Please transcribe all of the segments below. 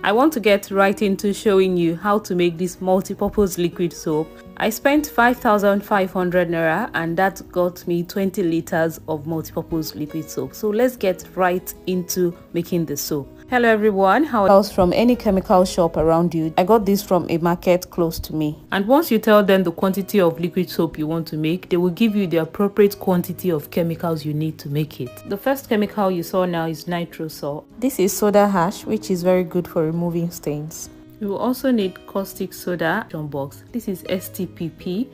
I want to get right into showing you how to make this multi-purpose liquid soap. I spent 5,500 naira and that got me 20 liters of multi-purpose liquid soap. So let's get right into making the soap. Hello everyone, how are you? From any chemical shop around you. I got this from a market close to me. And once you tell them the quantity of liquid soap you want to make, they will give you the appropriate quantity of chemicals you need to make it. The first chemical you saw now is nitrosol. This is soda ash, which is very good for removing stains. You will also need caustic soda box. This is STPP.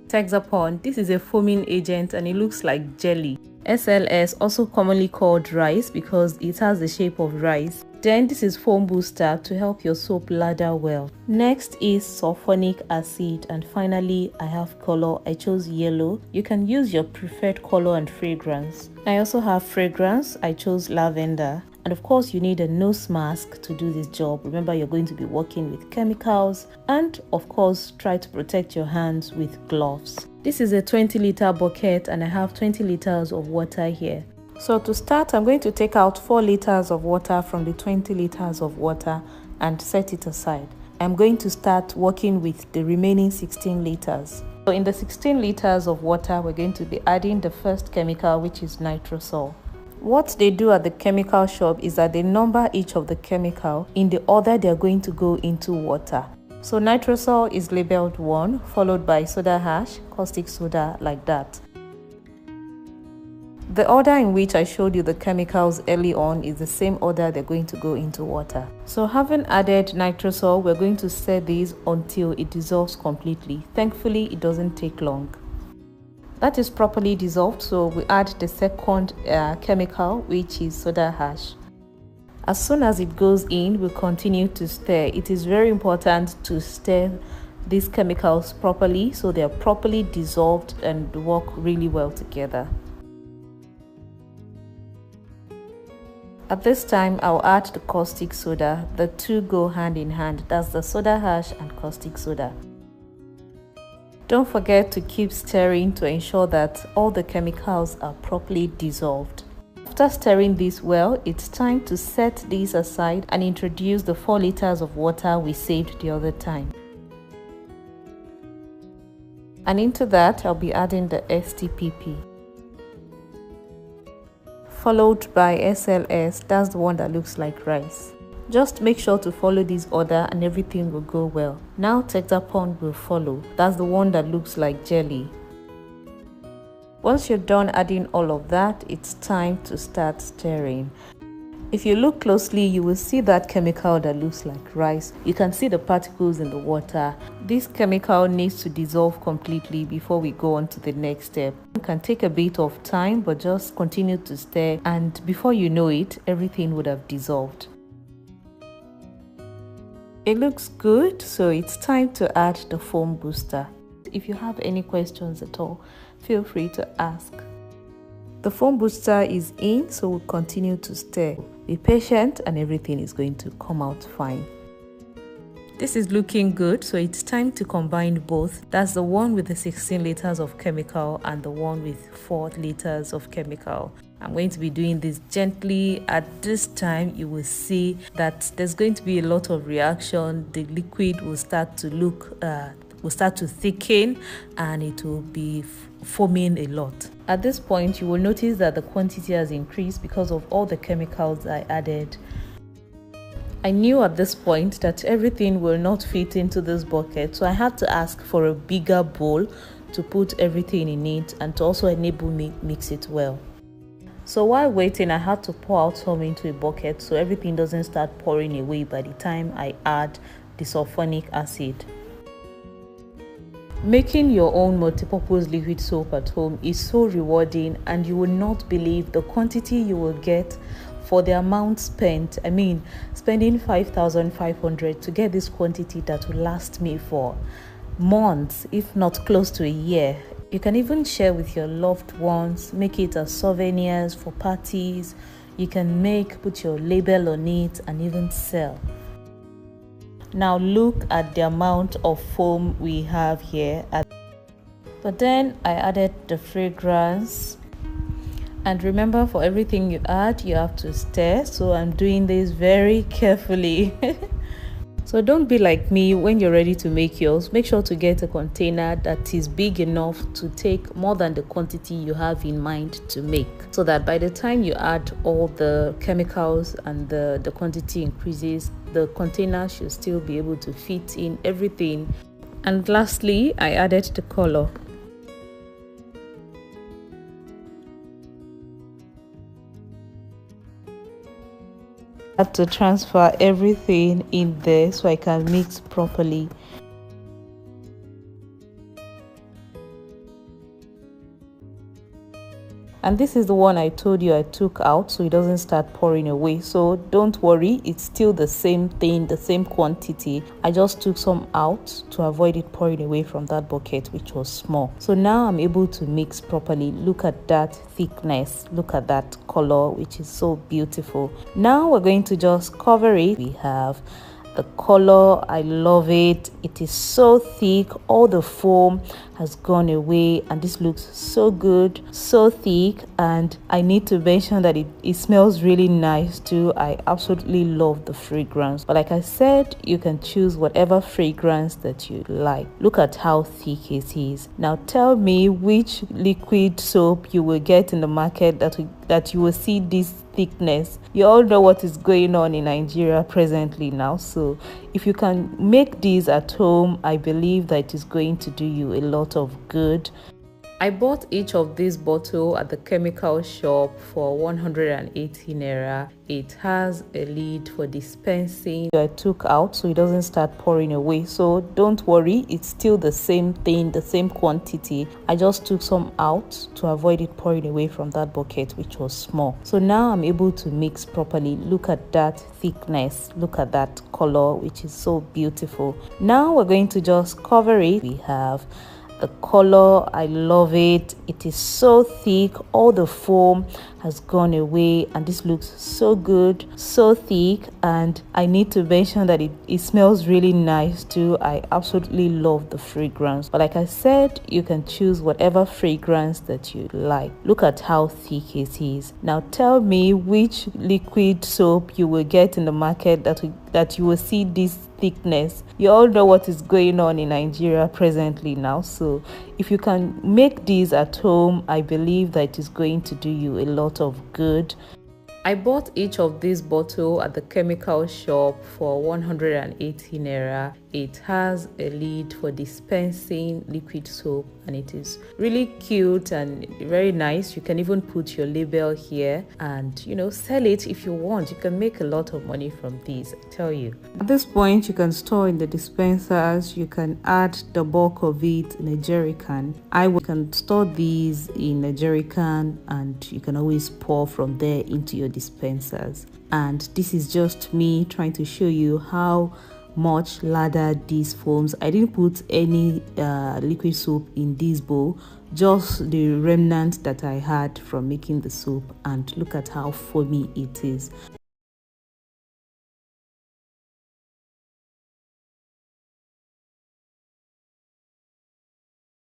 Texapon. This is a foaming agent and it looks like jelly. SLS, also commonly called rice because it has the shape of rice. Then this is foam booster to help your soap lather well. Next is sulfonic acid, and finally I have color. I chose yellow. You can use your preferred color and fragrance. I also have fragrance. I chose lavender. And of course you need a nose mask to do this job. Remember, you're going to be working with chemicals, and of course try to protect your hands with gloves. This is a 20-liter bucket and I have 20 liters of water here. So to start, I'm going to take out 4 liters of water from the 20 liters of water and set it aside. I'm going to start working with the remaining 16 liters. So in the 16 liters of water, we're going to be adding the first chemical, which is nitrosol. What they do at the chemical shop is that they number each of the chemical in the order they're going to go into water. So nitrosol is labeled 1, followed by soda ash, caustic soda, like that. The order in which I showed you the chemicals early on is the same order they're going to go into water. So having added nitrosol, we're going to stir this until it dissolves completely. Thankfully, it doesn't take long. That is properly dissolved, so we add the second chemical, which is soda ash. As soon as it goes in, we continue to stir. It is very important to stir these chemicals properly so they are properly dissolved and work really well together. At this time, I'll add the caustic soda. The two go hand in hand. That's the soda ash and caustic soda. Don't forget to keep stirring to ensure that all the chemicals are properly dissolved. After stirring this well, it's time to set these aside and introduce the 4 liters of water we saved the other time. And into that, I'll be adding the STPP, followed by SLS. That's the one that looks like rice. Just make sure to follow this order and everything will go well. Now Texapon will follow. That's the one that looks like jelly. Once you're done adding all of that, it's time to start stirring. If you look closely, you will see that chemical that looks like rice. You can see the particles in the water. This chemical needs to dissolve completely before we go on to the next step. It can take a bit of time, but just continue to stir, and before you know it, everything would have dissolved. It looks good, so it's time to add the foam booster. If you have any questions at all, feel free to ask. The foam booster is in, so we'll continue to stir. Be patient and everything is going to come out fine. This is looking good, so it's time to combine both. That's the one with the 16 liters of chemical and the one with 4 liters of chemical. I'm going to be doing this gently. At this time, you will see that there's going to be a lot of reaction. The liquid will start to thicken and it will be foaming a lot. At this point, you will notice that the quantity has increased because of all the chemicals I added. I knew at this point that everything will not fit into this bucket, so I had to ask for a bigger bowl to put everything in it and to also enable me mix it well. So while waiting, I had to pour out some into a bucket so everything doesn't start pouring away by the time I add the sulfonic acid. Making your own multi-purpose liquid soap at home is so rewarding, and you will not believe the quantity you will get for the amount spent. I mean, spending 5,500 to get this quantity that will last me for months, if not close to a year. You can even share with your loved ones, make it as souvenirs for parties. You can put your label on it and even sell. Now look at the amount of foam we have here. But then I added the fragrance. And remember, for everything you add, you have to stir. So I'm doing this very carefully. So don't be like me. When you're ready to make yours, make sure to get a container that is big enough to take more than the quantity you have in mind to make, so that by the time you add all the chemicals and the quantity increases, the container should still be able to fit in everything. And lastly, I added the color. I have to transfer everything in there so I can mix properly. And this is the one I told you I took out so it doesn't start pouring away. So don't worry, it's still the same thing, the same quantity. I just took some out to avoid it pouring away from that bucket, which was small. So now I'm able to mix properly. Look at that thickness, look at that color, which is so beautiful. Now we're going to just cover it. We have the color. I love it. It is so thick, all the foam has gone away, and this looks so good, so thick. And I need to mention that it smells really nice too. I absolutely love the fragrance, but like I said, you can choose whatever fragrance that you like. Look at how thick it is. Now tell me which liquid soap you will get in the market that you will see this thickness. You all know what is going on in Nigeria presently now, so if you can make these at home, I believe that it is going to do you a lot of good. I bought each of these bottles at the chemical shop for 180 naira. It has a lid for dispensing. I took out so it doesn't start pouring away. So don't worry, it's still the same thing, the same quantity. I just took some out to avoid it pouring away from that bucket, which was small. So now I'm able to mix properly. Look at that thickness, look at that color, which is so beautiful. Now we're going to just cover it. We have the color. I love it. It is so thick, all the foam has gone away, and this looks so good, so thick. And I need to mention that it smells really nice too. I absolutely love the fragrance, but like I said, you can choose whatever fragrance that you like. Look at how thick it is. Now tell me which liquid soap you will get in the market that you will see this thickness. You all know what is going on in Nigeria presently now, so if you can make these at home, I believe that it is going to do you a lot of good. I bought each of these bottles at the chemical shop for 180 naira. It has a lid for dispensing liquid soap, and it is really cute and very nice. You can even put your label here and sell it if you want. You can make a lot of money from these, I tell you. At this point, you can store in the dispensers. You can add the bulk of it in a jerry can. You can store these in a jerry can, and you can always pour from there into your dispensers. And this is just me trying to show you how much lather these forms. I didn't put any liquid soap in this bowl, just the remnant that I had from making the soap, and look at how foamy it is.